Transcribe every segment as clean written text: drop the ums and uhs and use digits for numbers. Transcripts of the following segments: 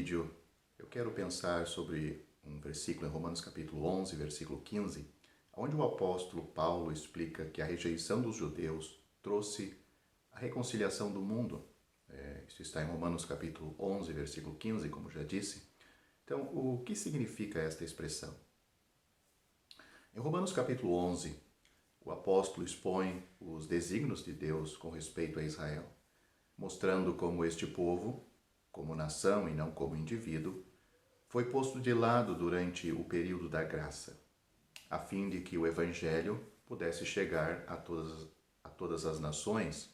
vídeo eu quero pensar sobre um versículo em Romanos capítulo 11, versículo 15, onde o apóstolo Paulo explica que a rejeição dos judeus trouxe a reconciliação do mundo. Isso está em Romanos capítulo 11, versículo 15, como já disse. Então, o que significa esta expressão? Em Romanos capítulo 11, o apóstolo expõe os desígnios de Deus com respeito a Israel, mostrando como este povo, como nação e não como indivíduo, foi posto de lado durante o período da graça, a fim de que o Evangelho pudesse chegar a todas as nações.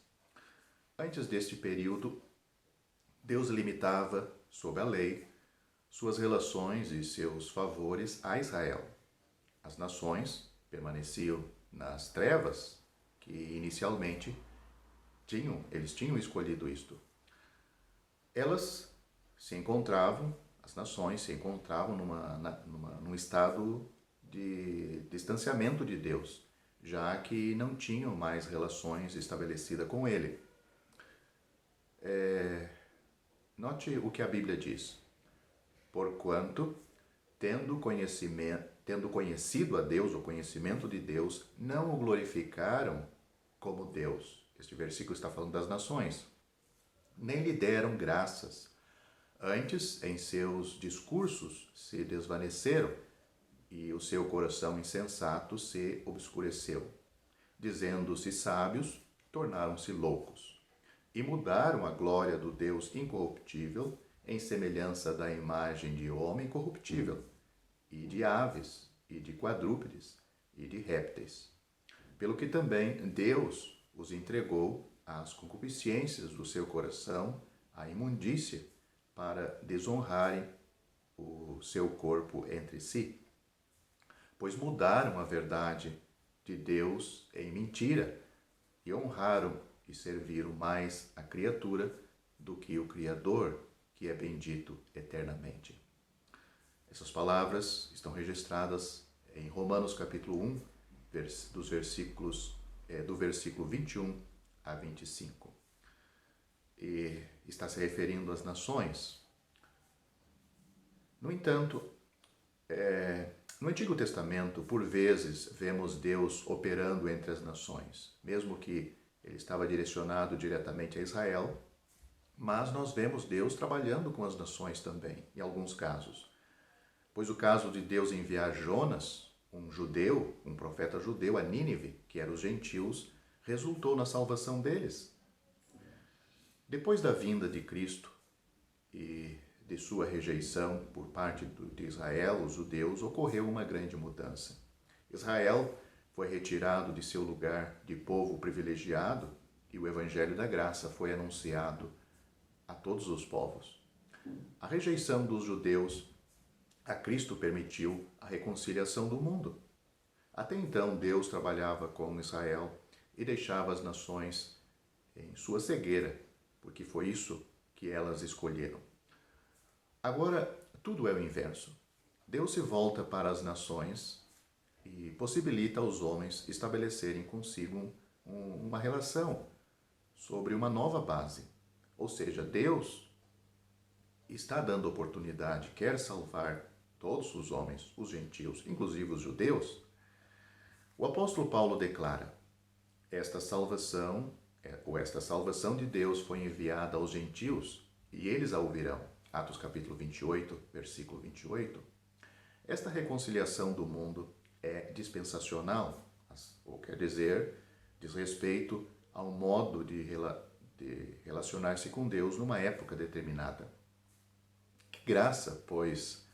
Antes deste período, Deus limitava, sob a lei, suas relações e seus favores a Israel. As nações permaneciam nas trevas, que inicialmente eles tinham escolhido isto. As nações se encontravam num estado de distanciamento de Deus, já que não tinham mais relações estabelecidas com Ele. Note o que a Bíblia diz. Porquanto, tendo conhecido a Deus, o conhecimento de Deus, não o glorificaram como Deus. Este versículo está falando das nações. Nem lhe deram graças. Antes, em seus discursos, se desvaneceram e o seu coração insensato se obscureceu. Dizendo-se sábios, tornaram-se loucos. E mudaram a glória do Deus incorruptível em semelhança da imagem de homem corruptível, e de aves, e de quadrúpedes, e de répteis. Pelo que também Deus os entregou às concupiscências do seu coração, à imundícia, para desonrarem o seu corpo entre si. Pois mudaram a verdade de Deus em mentira, e honraram e serviram mais a criatura do que o Criador, que é bendito eternamente. Essas palavras estão registradas em Romanos capítulo 1, do versículo 21 a 25. E está se referindo às nações. No entanto, no Antigo Testamento, por vezes, vemos Deus operando entre as nações, mesmo que ele estava direcionado diretamente a Israel, mas nós vemos Deus trabalhando com as nações também, em alguns casos. Pois o caso de Deus enviar Jonas, um profeta judeu, a Nínive, que eram os gentios, resultou na salvação deles. Depois da vinda de Cristo e de sua rejeição por parte de Israel, os judeus, ocorreu uma grande mudança. Israel foi retirado de seu lugar de povo privilegiado e o evangelho da graça foi anunciado a todos os povos. A rejeição dos judeus a Cristo permitiu a reconciliação do mundo. Até então, Deus trabalhava com Israel e deixava as nações em sua cegueira, porque foi isso que elas escolheram. Agora, tudo é o inverso. Deus se volta para as nações e possibilita aos homens estabelecerem consigo uma relação sobre uma nova base. Ou seja, Deus está dando oportunidade, quer salvar todos os homens, os gentios, inclusive os judeus. O apóstolo Paulo declara: esta salvação de Deus foi enviada aos gentios e eles a ouvirão. Atos capítulo 28, versículo 28. Esta reconciliação do mundo é dispensacional, ou quer dizer, diz respeito ao modo de relacionar-se com Deus numa época determinada. Que graça, pois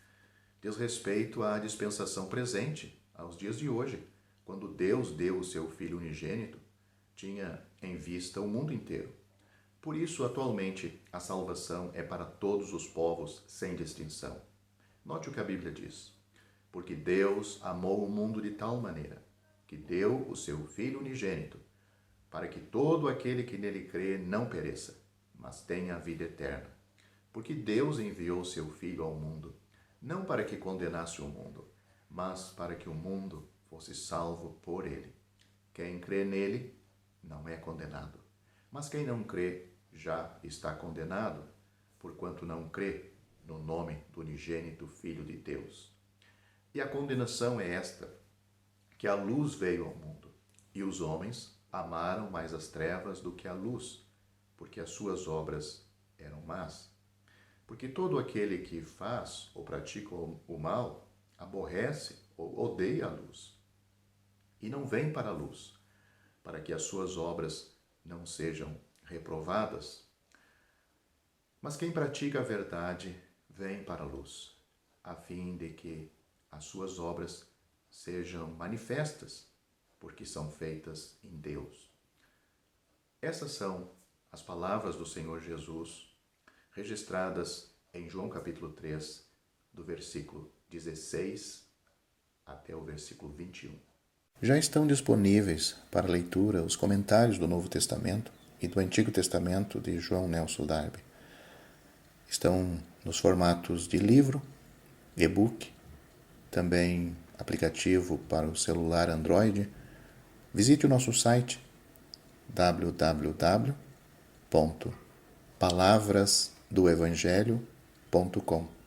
diz respeito à dispensação presente, aos dias de hoje, quando Deus deu o seu Filho unigênito, tinha em vista o mundo inteiro. Por isso, atualmente, a salvação é para todos os povos, sem distinção. Note o que a Bíblia diz. Porque Deus amou o mundo de tal maneira, que deu o seu Filho unigênito, para que todo aquele que nele crê não pereça, mas tenha a vida eterna. Porque Deus enviou o seu Filho ao mundo, não para que condenasse o mundo, mas para que o mundo fosse salvo por ele. Quem crê nele não é condenado, mas quem não crê já está condenado, porquanto não crê no nome do unigênito Filho de Deus. E a condenação é esta, que a luz veio ao mundo, e os homens amaram mais as trevas do que a luz, porque as suas obras eram más. Porque todo aquele que faz ou pratica o mal aborrece ou odeia a luz, e não vem para a luz, para que as suas obras não sejam reprovadas. Mas quem pratica a verdade vem para a luz, a fim de que as suas obras sejam manifestas, porque são feitas em Deus. Essas são as palavras do Senhor Jesus, registradas em João capítulo 3, do versículo 16 até o versículo 21. Já estão disponíveis para leitura os comentários do Novo Testamento e do Antigo Testamento de João Nelson Darby. Estão nos formatos de livro, e-book, também aplicativo para o celular Android. Visite o nosso site www.palavrasdoevangelho.com.